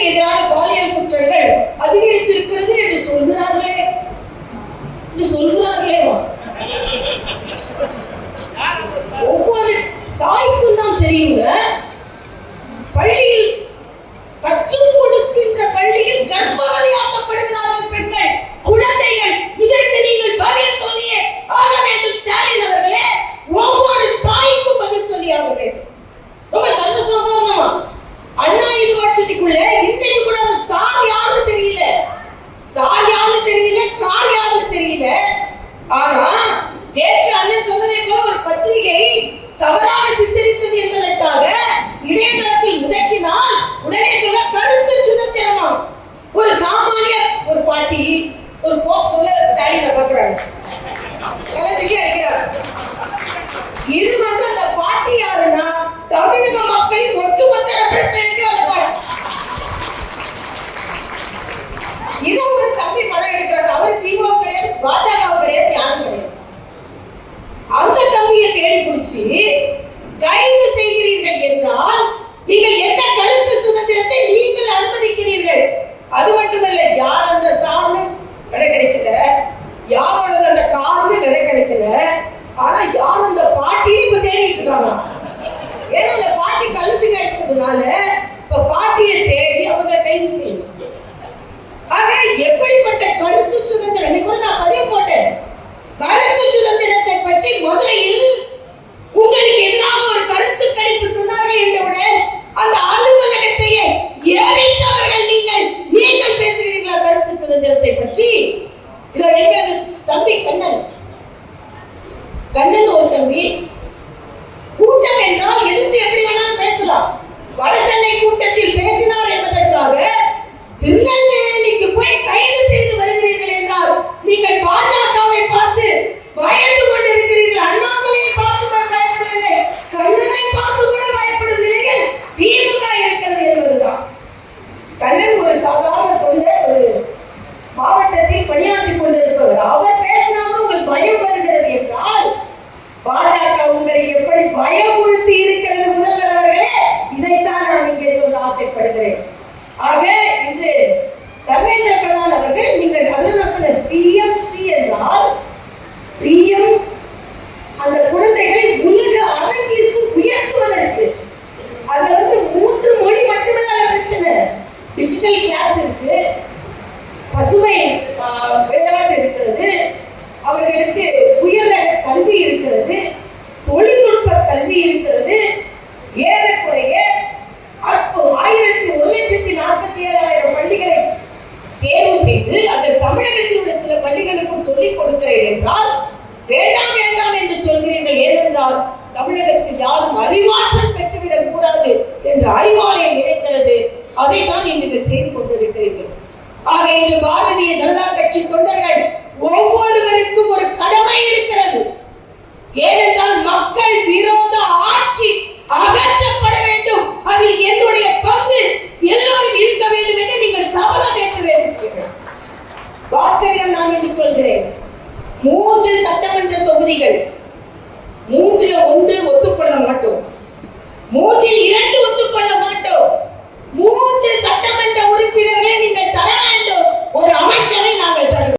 எதிரான பாலியல் குற்றங்கள் அதிகரித்திருக்கிறது என்று சொல்கிறார்களே. ஒவ்வொரு தாய்க்கும் தான் தெரியுங்க. பள்ளியில் கற்றுக் கொடுக்கின்ற பள்ளியில் கர்ப்பவதியாக்கப்படுகிறார்கள் பெண்கள், குழந்தைகள். இதற்கு நீங்கள் பதில் சொல்லியே ஆக வேண்டும் ஸ்டாலின் அவர்களே. ஒவ்வொரு தாய்க்கும் பதில் சொல்லி ஆக வேண்டும். ரொம்ப சந்தோஷமா அண்ணா யூனிவர்சிட்டிக்குள்ள இன்னைக்கு கூட சார் யாருன்னு தெரியல, சார் யாருன்னு தெரியல, சார் யாருன்னு தெரியல. ஆனா நேற்று அண்ணன் சொன்னதை போல ஒரு பத்திரிகை தவறாக சித்தரித்தது என்பதற்காக இணையதளத்தில் முடக்கினால் உடனே சொல்ல கருத்து சுதந்திரமா. ஒரு சாமானிய ஒரு பாட்டி ஒரு போஸ்ட்ல ஸ்டாலினை பார்க்கிறாங்க, அடிக்கிறார். இது வந்து அந்த பாட்டி யாருன்னா தமிழக மக்களின் ஒட்டுமொத்த ரெப்ரசன்டேட்டிவ் அந்த பாட்டி. இது ஒரு தம்பி படம் எடுக்கிறார். அவர் திமுக கிடையாது, பாஜக கிடையாது, யாரும் கிடையாது. அந்த தம்பியை தேடி பிடிச்சி கைது செய்கிறீர்கள் என்றால் நீங்கள் என்ன கருத்து சுதந்திரத்தை நீங்கள் அனுமதிக்கிறீர்கள்? அது மட்டுமல்ல, யார் அந்த சார்ந்து விலை கிடைக்கல, யாரோட அந்த கார்ந்து விலை கிடைக்கல, ஆனா யார் அந்த பாட்டியை இப்ப தேடிட்டு இருக்காங்க. ஏன்னா அந்த பாட்டி கழுத்து கிடைச்சதுனால இப்ப பாட்டியை தேடி அவங்க கைது செய்யணும். ஆக எப்படிப்பட்ட கருத்து சுதந்திரம் கூட நான் பதிவு போட்டேன். கருத்து சுதந்திரத்தை பற்றி முதலில் உங்களுக்கு எதிராக ஒரு கருத்து கணிப்பு சொன்னார்கள் என்றவுடன் அந்த அலுவலகத்தையே ஏறித்தவர்கள் நீங்கள் பேசுகிறீர்களா கருத்து சுதந்திரத்தை பற்றி? இதை எங்கள் தம்பி கண்ணன் ஒரு தம்பி கூட்டம் என்றால் எதிர்த்து எப்படி வேணாலும் பேசலாம். வடசென்னை கூட்டத்தில் பேசினார் என்பதற்காக திருநெல்வேலிக்கு போய் கைது செய்து வருகிறீர்கள் என்றால் நீங்கள் பாஜகவை பார்த்து பயந்து கொண்டிருக்கிறீர்கள், அண்ணாமலையை பார்த்து பயப்படவில்லை, கண்ணனை பார்த்து கூட பயப்படுகிறீர்கள். திமுக இருக்கிறது என்பதுதான். கண்ணன் ஒரு சாதாரண தொண்டை, ஒரு மாவட்டத்தில் பணியாற்றிக் கொண்டிருப்பவர். அவர் பேசினாலும் உங்கள் பயம் வருகிறது என்றால் பாஜக உங்களை எப்படி பயமுறுத்தி இருக்கிறது முதல்வர் அவர்களே, இதைத்தான் நான் இங்கே சொல்ல ஆசைப்படுகிறேன். ஆக இன்று தர்மேந்திர பிரதான் அவர்கள் நீங்கள் சொன்ன பிஎம்ஸ்டி என்றால் பிஎம் அந்த குழந்தைகளை உலக அரங்கிற்கு உயர்த்துவதற்கு அது வந்து 3 மொழி மட்டும்தான் பிரச்சனை. டிஜிட்டல் கிளாஸ் இருக்கு, பசுமை விளையாட்டு இருக்கிறது, அவர்களுக்கு உயர்ந்த கல்வி இருக்கிறது, தொழில்நுட்ப கல்வி இருக்கிறது. ஏறக்குறைய 1,47,000 பள்ளிகளை தேர்வு செய்து அதில் தமிழகத்தில் உள்ள சில பள்ளிகளுக்கும் சொல்லிக் கொடுக்கிறேன் என்றால் வேண்டாம் வேண்டாம் என்று சொல்கிறீர்கள். ஏனென்றால் தமிழகத்தில் யாரும் அறிவாற்றல் பெற்றுவிடக் கூடாது என்று அறிவாலயம் நினைக்கிறது. அதை தான் நீங்கள் செய்து கொண்டிருக்கிறீர்கள். ஆக இன்று பாரதிய ஜனதா கட்சி தொண்டர்கள் ஒவ்வொருவருக்கும் ஒரு கடமை இருக்கிறது. ஏனென்றால் மக்கள் விரோத ஆட்சி அகற்றப்பட வேண்டும், அதில் என்னுடைய பங்கு எல்லோரும் இருக்க வேண்டும் என்று நீங்கள் சபதம் ஏற்க வேண்டும். வார்த்தைகள் நான் என்று சொல்கிறேன். 3 சட்டமன்ற தொகுதிகள், 3ல் 1 ஒத்துக்கொள்ள மாட்டோம், 3ல் 2